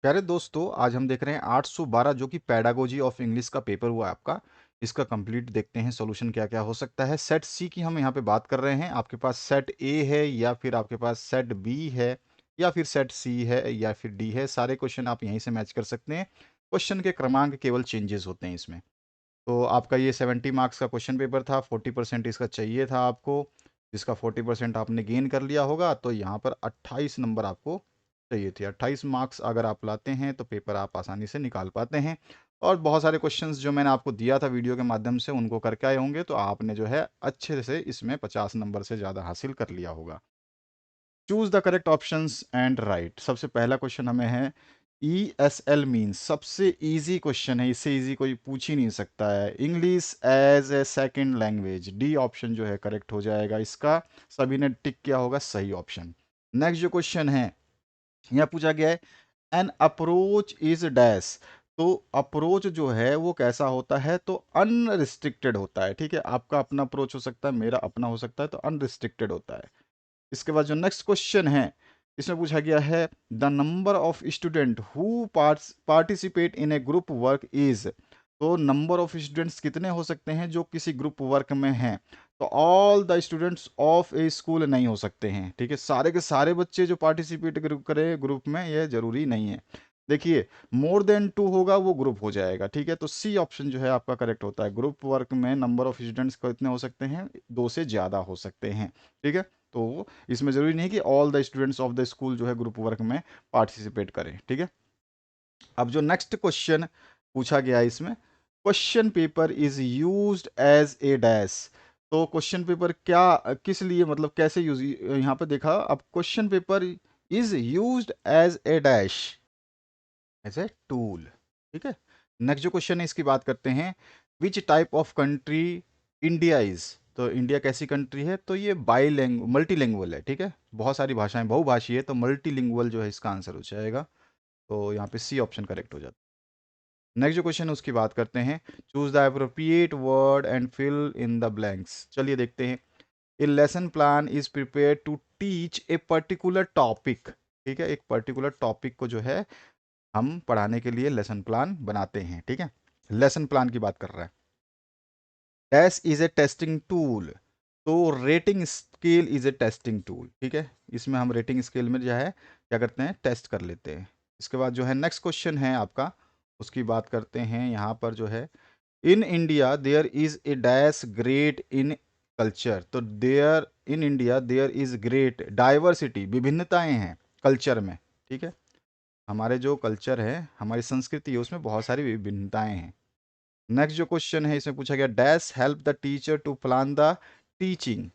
प्यारे दोस्तों, आज हम देख रहे हैं 812 जो कि पैडागोजी ऑफ इंग्लिश का पेपर हुआ है आपका। इसका कंप्लीट देखते हैं सॉल्यूशन क्या क्या हो सकता है। सेट सी की हम यहाँ पे बात कर रहे हैं। आपके पास सेट ए है या फिर आपके पास सेट बी है या फिर सेट सी है या फिर डी है। सारे क्वेश्चन आप यहीं से मैच कर सकते हैं। क्वेश्चन के क्रमांक केवल चेंजेस होते हैं इसमें। तो आपका ये 70 मार्क्स का क्वेश्चन पेपर था। 40% इसका चाहिए था आपको, जिसका 40% आपने गेन कर लिया होगा। तो यहाँ पर 28 नंबर आपको चाहिए थे। 28 मार्क्स अगर आप लाते हैं तो पेपर आप आसानी से निकाल पाते हैं। और बहुत सारे क्वेश्चंस जो मैंने आपको दिया था वीडियो के माध्यम से, उनको करके आए होंगे तो आपने जो है अच्छे से इसमें 50 नंबर से ज़्यादा हासिल कर लिया होगा। Choose the correct options and right. सबसे पहला क्वेश्चन हमें है ESL मीन्स, सबसे इजी क्वेश्चन है, इससे इजी कोई पूछ ही नहीं सकता है। English as a second language, D option जो है करेक्ट हो जाएगा इसका। सभी ने टिक किया होगा सही ऑप्शन। नेक्स्ट जो क्वेश्चन है, यहाँ पूछा गया है एन अप्रोच इज डैश। तो अप्रोच जो है वो कैसा होता है, तो अनरिस्ट्रिक्टेड होता है। ठीक है, आपका अपना अप्रोच हो सकता है, मेरा अपना हो सकता है, तो अनरिस्ट्रिक्टेड होता है। इसके बाद जो नेक्स्ट क्वेश्चन है, इसमें पूछा गया है the number of student who participate in A group work is. तो नंबर ऑफ स्टूडेंट्स कितने हो सकते हैं जो किसी ग्रुप वर्क में हैं। तो all the students of A school नहीं हो सकते हैं। ठीक है, सारे के सारे बच्चे जो पार्टिसिपेट करें ग्रुप में, ये जरूरी नहीं है। देखिए, मोर देन 2 होगा वो ग्रुप हो जाएगा। ठीक है, तो सी ऑप्शन जो है आपका करेक्ट होता है। ग्रुप वर्क में नंबर ऑफ स्टूडेंट्स कितने हो सकते हैं, 2 से ज़्यादा हो सकते हैं। ठीक है, तो इसमें ज़रूरी नहीं है कि all the students of the school जो है ग्रुप वर्क में पार्टिसिपेट करें। ठीक है, अब जो नेक्स्ट क्वेश्चन पूछा गया है इसमें, question paper is used as a dash. तो क्वेश्चन पेपर क्या, किस लिए, मतलब कैसे यूज, यहाँ पे देखा। अब question paper is used as a dash, as a tool. ठीक है, नेक्स्ट जो क्वेश्चन है इसकी बात करते हैं। Which type of country India is. तो इंडिया कैसी कंट्री है, तो ये मल्टीलिंगुअल है। ठीक है, बहुत सारी भाषाएं, बहुभाषी है, तो मल्टीलिंगुअल जो है इसका आंसर हो जाएगा। तो यहाँ पे सी ऑप्शन करेक्ट हो जाता है। नेक्स्ट जो क्वेश्चन है उसकी बात करते हैं। Choose the appropriate word and fill in the blanks. चलिए देखते हैं। A lesson plan is prepare to teach a particular topic. ठीक है, एक पर्टिकुलर टॉपिक को जो है हम पढ़ाने के लिए लेसन प्लान बनाते हैं। ठीक है, लेसन प्लान की बात कर रहा है। Dash is a testing tool. तो rating scale is a testing tool. ठीक है, इसमें हम रेटिंग स्केल में जो है क्या करते हैं, टेस्ट कर लेते हैं। इसके बाद जो है नेक्स्ट क्वेश्चन है आपका, उसकी बात करते हैं। यहाँ पर जो है, in India there is a dash great in culture. तो there in India there is great diversity, विभिन्नताएं हैं कल्चर में। ठीक है, हमारे जो कल्चर है, हमारी संस्कृति है, उसमें बहुत सारी विभिन्नताएं हैं। नेक्स्ट जो क्वेश्चन है इसमें पूछा गया dash help the teacher to plan the teaching.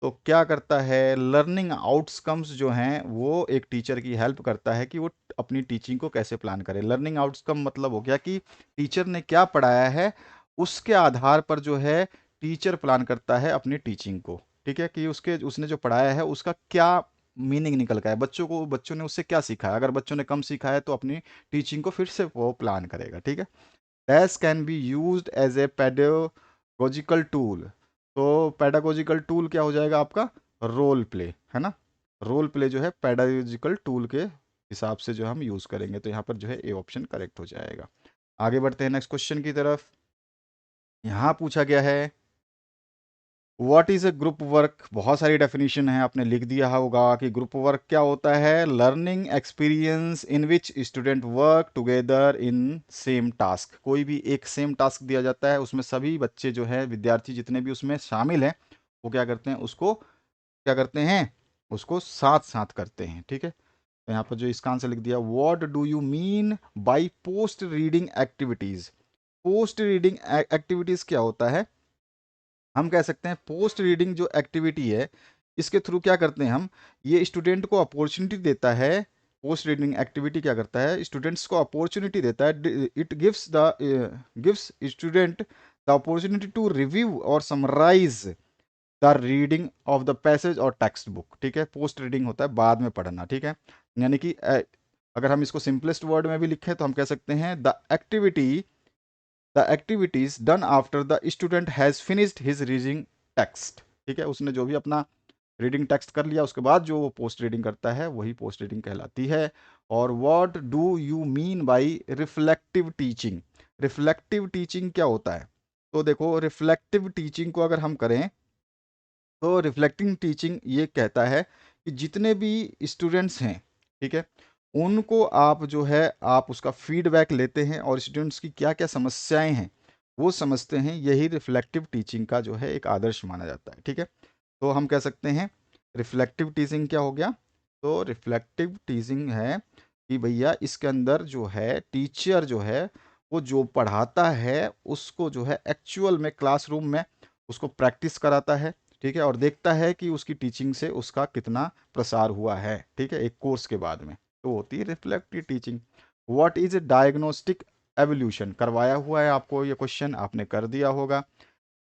तो क्या करता है, लर्निंग आउटकम्स जो हैं वो एक टीचर की हेल्प करता है कि वो अपनी टीचिंग को कैसे प्लान करे। लर्निंग आउटकम मतलब हो गया कि टीचर ने क्या पढ़ाया है, उसके आधार पर जो है टीचर प्लान करता है अपनी टीचिंग को। ठीक है, कि उसने जो पढ़ाया है उसका क्या मीनिंग निकल का है, बच्चों ने उससे क्या सीखा है। अगर बच्चों ने कम सीखा है तो अपनी टीचिंग को फिर से वो प्लान करेगा। ठीक है, dash can be used as a pedagogical tool. तो पेडागोजिकल टूल क्या हो जाएगा आपका, रोल प्ले, है ना। रोल प्ले जो है पेडागोजिकल टूल के हिसाब से जो हम यूज़ करेंगे, तो यहाँ पर जो है ए ऑप्शन करेक्ट हो जाएगा। आगे बढ़ते हैं नेक्स्ट क्वेश्चन की तरफ। यहाँ पूछा गया है what is a group work. बहुत सारी डेफिनेशन है, आपने लिख दिया होगा कि ग्रुप वर्क क्या होता है। Learning experience in which student work together in same task. कोई भी एक सेम टास्क दिया जाता है, उसमें सभी बच्चे जो है, विद्यार्थी जितने भी उसमें शामिल हैं, वो क्या करते हैं, उसको क्या करते हैं, उसको साथ साथ करते हैं। ठीक है, तो यहाँ पर जो इसका आंसर लिख दिया, what do you mean by post reading activities. Post reading activities क्या होता है, हम कह सकते हैं पोस्ट रीडिंग जो एक्टिविटी है, इसके थ्रू क्या करते हैं हम, ये स्टूडेंट को अपॉर्चुनिटी देता है। पोस्ट रीडिंग एक्टिविटी क्या करता है, स्टूडेंट्स को अपॉर्चुनिटी देता है। It gives student the opportunity to review और summarise the reading of the passage और टेक्स्ट बुक। ठीक है, पोस्ट रीडिंग होता है बाद में पढ़ना। ठीक है, यानी कि अगर हम इसको सिंपलेस्ट वर्ड में भी लिखें तो हम कह सकते हैं the activities done after the student has finished his reading text. ठीक है, उसने जो भी अपना रीडिंग टेक्स्ट कर लिया, उसके बाद जो वो पोस्ट रीडिंग करता है वही पोस्ट रीडिंग कहलाती है। और what do you mean by reflective teaching? Reflective teaching क्या होता है? तो देखो, रिफ्लेक्टिव टीचिंग को अगर हम करें तो रिफ्लेक्टिंग टीचिंग ये कहता है कि जितने भी स्टूडेंट्स हैं, ठीक है, उनको आप जो है आप उसका फीडबैक लेते हैं और स्टूडेंट्स की क्या क्या समस्याएं हैं वो समझते हैं। यही रिफ्लेक्टिव टीचिंग का जो है एक आदर्श माना जाता है, ठीक है। तो हम कह सकते हैं रिफ्लेक्टिव टीचिंग क्या हो गया? तो रिफ्लेक्टिव टीचिंग है कि भैया इसके अंदर जो है टीचर जो है वो जो पढ़ाता है उसको जो है एक्चुअल में क्लासरूम में उसको प्रैक्टिस कराता है, ठीक है, और देखता है कि उसकी टीचिंग से उसका कितना प्रसार हुआ है, ठीक है, एक कोर्स के बाद में। तो होती है reflective teaching. What is diagnostic evolution? करवाया हुआ है आपको ये क्वेश्चन, आपने कर दिया होगा।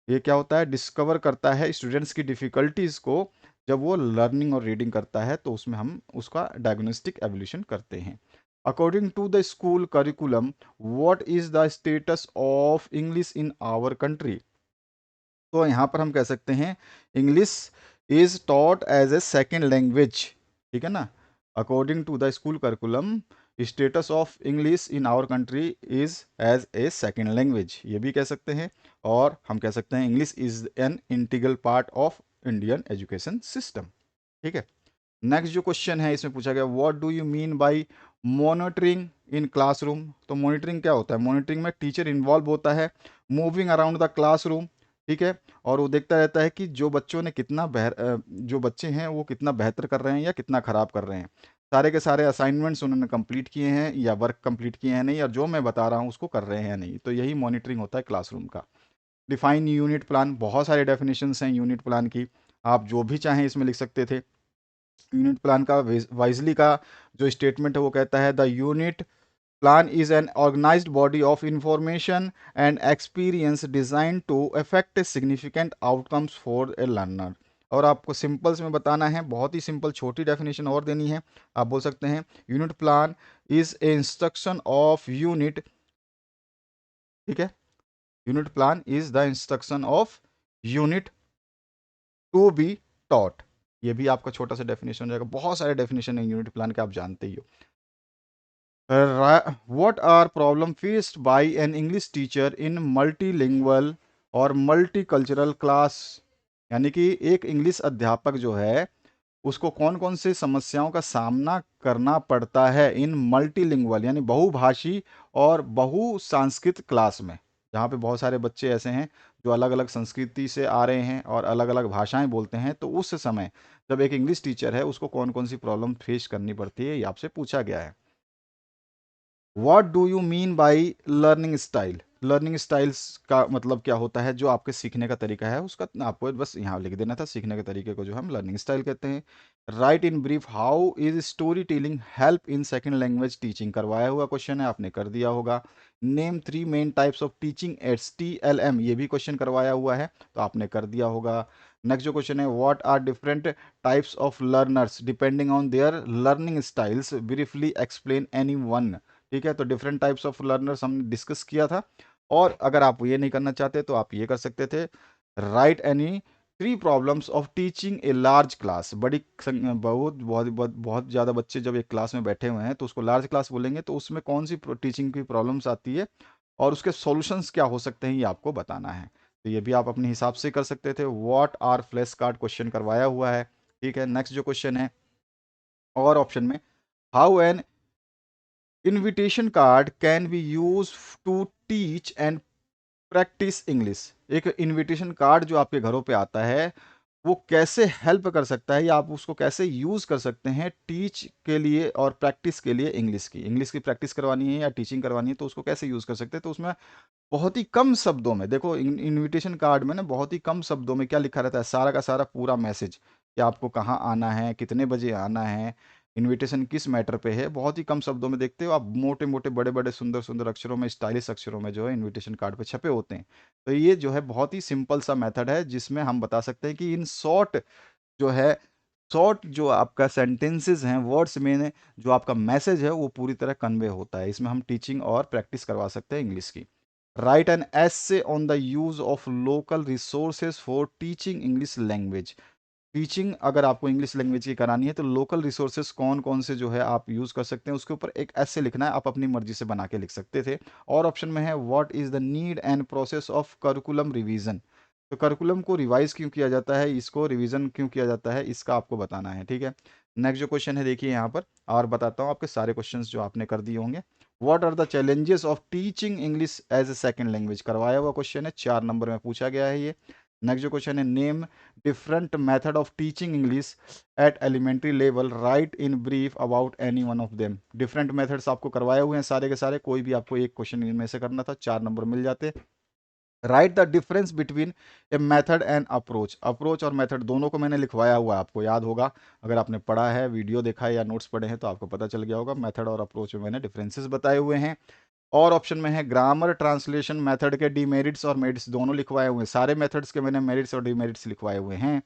ये क्या होता है? डिस्कवर करता है स्टूडेंट्स की डिफिकल्टीज को। जब वो लर्निंग और रीडिंग करता है तो उसमें हम उसका डायग्नोस्टिक एवोल्यूशन करते हैं। According to the school curriculum, what is the status of English in our country? तो यहाँ पर हम कह सकते हैं English is taught as a second language, ठीक है ना। According to the school curriculum, status of English in our country is as a second language, ये भी कह सकते हैं। और हम कह सकते हैं English is an integral part of Indian education system, ठीक है। नेक्स्ट जो क्वेश्चन है इसमें पूछा गया what do you mean by monitoring in classroom? तो मॉनिटरिंग क्या होता है? मॉनिटरिंग में टीचर इन्वॉल्व होता है मूविंग अराउंड द क्लासरूम, ठीक है, और वो देखता रहता है कि जो बच्चों ने जो बच्चे हैं वो कितना बेहतर कर रहे हैं या कितना खराब कर रहे हैं, सारे के सारे असाइनमेंट्स उन्होंने कंप्लीट किए हैं या वर्क कंप्लीट किए हैं नहीं, और जो मैं बता रहा हूँ उसको कर रहे हैं नहीं। तो यही मॉनिटरिंग होता है क्लासरूम का। डिफाइन यूनिट प्लान, बहुत सारे डेफिनेशंस हैं यूनिट प्लान की, आप जो भी चाहें इसमें लिख सकते थे। यूनिट प्लान का वाइजली का जो स्टेटमेंट है वो कहता है the unit plan is an organised body of information and experience design to affect significant outcomes for a learner. और आपको सिंपल्स में बताना है, बहुत ही सिंपल छोटी डेफिनेशन और देनी है। आप बोल सकते हैं unit plan is a instruction of unit, ठीक है, unit plan is the instruction of unit to be taught. ये भी आपका छोटा सा डेफिनेशन हो जाएगा, बहुत सारे डेफिनेशन है यूनिट प्लान के, आप जानते ही हो। What are problem faced by an English teacher in multilingual और मल्टीकल्चरल क्लास? यानी कि एक इंग्लिश अध्यापक जो है उसको कौन कौन से समस्याओं का सामना करना पड़ता है इन मल्टीलिंगुअल यानी बहुभाषी और बहुसांस्कृतिक क्लास में, जहाँ पे बहुत सारे बच्चे ऐसे हैं जो अलग अलग संस्कृति से आ रहे हैं और अलग अलग भाषाएं बोलते हैं। तो उस समय जब एक इंग्लिश टीचर है उसको कौन कौन सी प्रॉब्लम फेस करनी पड़ती है, ये आपसे पूछा गया है। What do you mean by learning style? Learning styles का मतलब क्या होता है? जो आपके सीखने का तरीका है उसका आपको बस यहाँ लिख देना था, सीखने के तरीके को जो हम लर्निंग स्टाइल कहते हैं। Write in brief how is story telling help in second language teaching? करवाया हुआ क्वेश्चन है, आपने कर दिया होगा। Name 3 main types of teaching aids TLM, ये भी क्वेश्चन करवाया हुआ है तो आपने कर दिया होगा। नेक्स्ट जो क्वेश्चन है what are different types of learners depending on their learning styles, briefly explain any one. ठीक है, तो डिफरेंट टाइप्स ऑफ लर्नर्स हमने डिस्कस किया था। और अगर आप ये नहीं करना चाहते तो आप ये कर सकते थे, right any 3 problems of teaching a large class. बहुत बहुत बहुत बहुत ज़्यादा बच्चे जब एक क्लास में बैठे हुए हैं तो उसको लार्ज क्लास बोलेंगे, तो उसमें कौन सी टीचिंग की प्रॉब्लम्स आती है और उसके सॉल्यूशंस क्या हो सकते हैं ये आपको बताना है। तो ये भी आप अपने हिसाब से कर सकते थे। What are flash card question करवाया हुआ है, ठीक है। नेक्स्ट जो क्वेश्चन है और ऑप्शन में, how an invitation card can be use to teach and practise English? एक इनविटेशन कार्ड जो आपके घरों पे आता है वो कैसे हेल्प कर सकता है या आप उसको कैसे यूज कर सकते हैं टीच के लिए और प्रैक्टिस के लिए? इंग्लिश की प्रैक्टिस करवानी है या टीचिंग करवानी है तो उसको कैसे यूज कर सकते हैं? तो उसमें बहुत ही कम शब्दों में, देखो इनविटेशन कार्ड में ना बहुत ही कम शब्दों में क्या लिखा रहता है, सारा का सारा पूरा मैसेज कि आपको कहाँ आना है, कितने बजे आना है, इनविटेशन किस मैटर पे है, बहुत ही कम शब्दों में देखते हो आप, मोटे मोटे बड़े बड़े सुंदर सुंदर अक्षरों में, स्टाइलिश अक्षरों में जो है इनविटेशन कार्ड पे छपे होते हैं। तो ये जो है बहुत ही सिंपल सा मेथड है जिसमें हम बता सकते हैं कि इन शॉर्ट जो है, शॉर्ट जो आपका सेंटेंसेस हैं, वर्ड्स में जो आपका मैसेज है वो पूरी तरह कन्वे होता है। इसमें हम टीचिंग और प्रैक्टिस करवा सकते हैं इंग्लिश की। Write an essay on the use of local resources for teaching English language. Teaching अगर आपको इंग्लिश लैंग्वेज की करानी है तो लोकल रिसोर्सेज कौन कौन से जो है आप यूज़ कर सकते हैं, उसके ऊपर एक ऐसे लिखना है, आप अपनी मर्जी से बना के लिख सकते थे। और ऑप्शन में है what is the need and process of curriculum revision, तो करिकुलम को रिवाइज क्यों किया जाता है, इसको रिवीजन क्यों किया जाता है, इसका आपको बताना है। ठीक है, नेक्स्ट जो क्वेश्चन है देखिए यहाँ पर, और बताता हूँ आपके सारे क्वेश्चंस जो आपने कर दिए होंगे। What are the challenges of teaching English as a second language, करवाया हुआ क्वेश्चन है, 4 नंबर में पूछा गया है ये। नेक्स्ट जो क्वेश्चन है, name different method of teaching English at elementary level, write in brief about any one of them। different methods आपको करवाए हुए हैं सारे के सारे, कोई भी आपको एक क्वेश्चन इनमें से करना था, 4 नंबर मिल जाते। Right the difference between a method and approach, approach और मेथड दोनों को मैंने लिखवाया हुआ है, आपको याद होगा, अगर आपने पढ़ा है, वीडियो देखा है या नोट्स पढ़े हैं तो आपको पता चल गया होगा, मेथड और अप्रोच में मैंने डिफरेंसेस बताए हुए हैं। और ऑप्शन में है ग्रामर ट्रांसलेशन मेथड के डीमेरिट्स और मेरिट्स दोनों लिखवाए हुए हैं, सारे मेथड्स के मैंने मेरिट्स और डीमेरिट्स लिखवाए हुए हैं।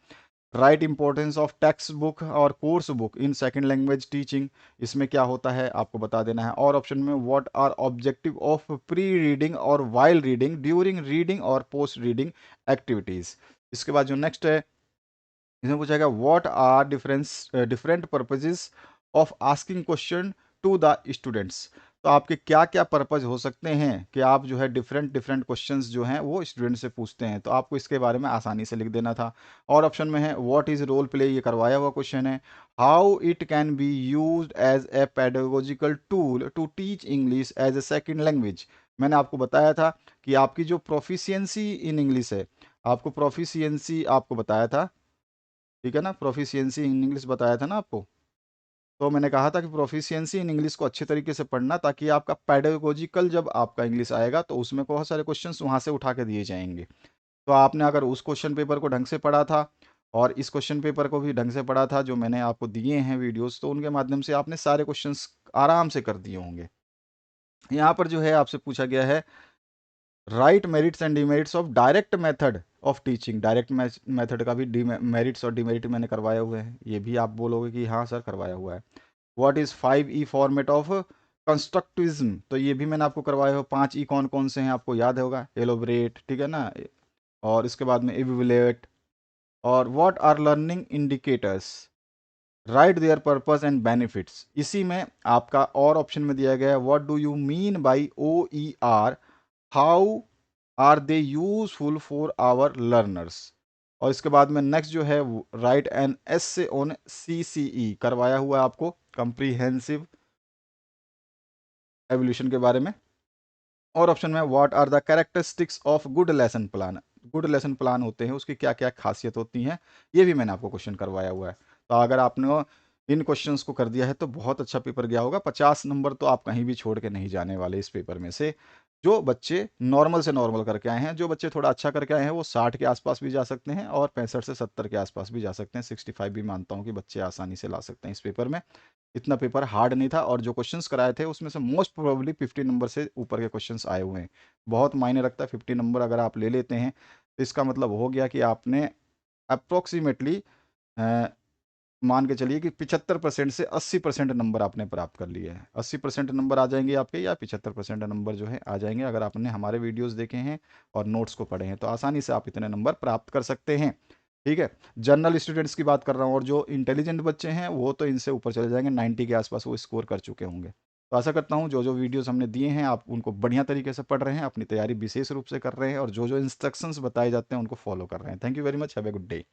Write importance of textbook और course book in second language teaching, इसमें क्या होता है आपको बता देना है। और ऑप्शन में what are objective of pre reading और वाइल रीडिंग, ड्यूरिंग रीडिंग और पोस्ट रीडिंग एक्टिविटीज। इसके बाद जो नेक्स्ट है, इसमें पूछा गया what are different purposes of asking question to the students, तो आपके क्या क्या पर्पज हो सकते हैं कि आप जो है डिफरेंट डिफरेंट क्वेश्चंस जो हैं वो स्टूडेंट से पूछते हैं, तो आपको इसके बारे में आसानी से लिख देना था। और ऑप्शन में है व्हाट इज रोल प्ले, ये करवाया हुआ क्वेश्चन है। How it can be used as a pedagogical tool to teach English as a second language, मैंने आपको बताया था कि आपकी जो प्रोफिशिएंसी इन इंग्लिश है, आपको प्रोफिशिएंसी आपको बताया था, ठीक है ना, प्रोफिशिएंसी इन इंग्लिश बताया था ना आपको, तो मैंने कहा था कि प्रोफिशिएंसी इन इंग्लिश को अच्छे तरीके से पढ़ना, ताकि आपका पेडागोजिकल जब आपका इंग्लिश आएगा तो उसमें बहुत सारे क्वेश्चंस वहाँ से उठा के दिए जाएंगे। तो आपने अगर उस क्वेश्चन पेपर को ढंग से पढ़ा था और इस क्वेश्चन पेपर को भी ढंग से पढ़ा था जो मैंने आपको दिए हैं वीडियोस, तो उनके माध्यम से आपने सारे क्वेश्चंस आराम से कर दिए होंगे। यहाँ पर जो है आपसे पूछा गया है right merits and demerits of direct method of teaching, direct method का भी मेरिट्स और डिमेरिट मैंने करवाए हुए हैं, ये भी आप बोलोगे कि हाँ सर करवाया हुआ है। What is 5E format of constructivism, तो ये भी मैंने आपको करवाया हो, 5E कौन कौन से हैं आपको याद होगा, एलोबरेट, ठीक है ना, और इसके बाद में इवैल्यूएट, और what are learning indicators, write their purpose and benefits, इसी में आपका और ऑप्शन में दिया गया है what do you mean by OER, how are they useful for our learners. और इसके बाद में नेक्स्ट जो है write an essay on CCE, करवाया हुआ है आपको कंप्रीहेंसिव एवोल्यूशन के बारे में। और ऑप्शन में what are the characteristics of good lesson plan, good lesson plan होते हैं उसकी क्या क्या खासियत होती हैं, ये भी मैंने आपको क्वेश्चन करवाया हुआ है। तो अगर आपने इन क्वेश्चंस को कर दिया है तो बहुत अच्छा पेपर गया होगा, 50 नंबर तो आप कहीं भी छोड़ के नहीं जाने वाले इस पेपर में से। जो बच्चे नॉर्मल से नॉर्मल करके आए हैं, जो बच्चे थोड़ा अच्छा करके आए हैं वो 60 के आसपास भी जा सकते हैं और 65 से 70 के आसपास भी जा सकते हैं, 65 भी मानता हूँ कि बच्चे आसानी से ला सकते हैं इस पेपर में। इतना पेपर हार्ड नहीं था और जो क्वेश्चंस कराए थे उसमें से मोस्ट प्रोबेबली 50 नंबर से ऊपर के क्वेश्चंस आए हुए हैं। बहुत मायने रखता है 50 नंबर अगर आप ले लेते हैं, तो इसका मतलब हो गया कि आपने अप्रोक्सीमेटली मान के चलिए कि 75% से 80% नंबर आपने प्राप्त कर लिए हैं। 80% नंबर आ जाएंगे आपके या 75% नंबर जो है आ जाएंगे अगर आपने हमारे वीडियोस देखे हैं और नोट्स को पढ़े हैं, तो आसानी से आप इतने नंबर प्राप्त कर सकते हैं। ठीक है, जनरल स्टूडेंट्स की बात कर रहा हूँ, और जो इंटेलिजेंट बच्चे हैं वो तो इनसे ऊपर चले जाएंगे, 90 के आसपास वो स्कोर कर चुके होंगे। तो आशा करता हूँ जो जो वीडियोस हमने दिए हैं आप उनको बढ़िया तरीके से पढ़ रहे हैं, अपनी तैयारी विशेष रूप से कर रहे हैं और जो जो इंस्ट्रक्शंस बताए जाते हैं उनको फॉलो कर रहे हैं। Thank you very much, have a good day.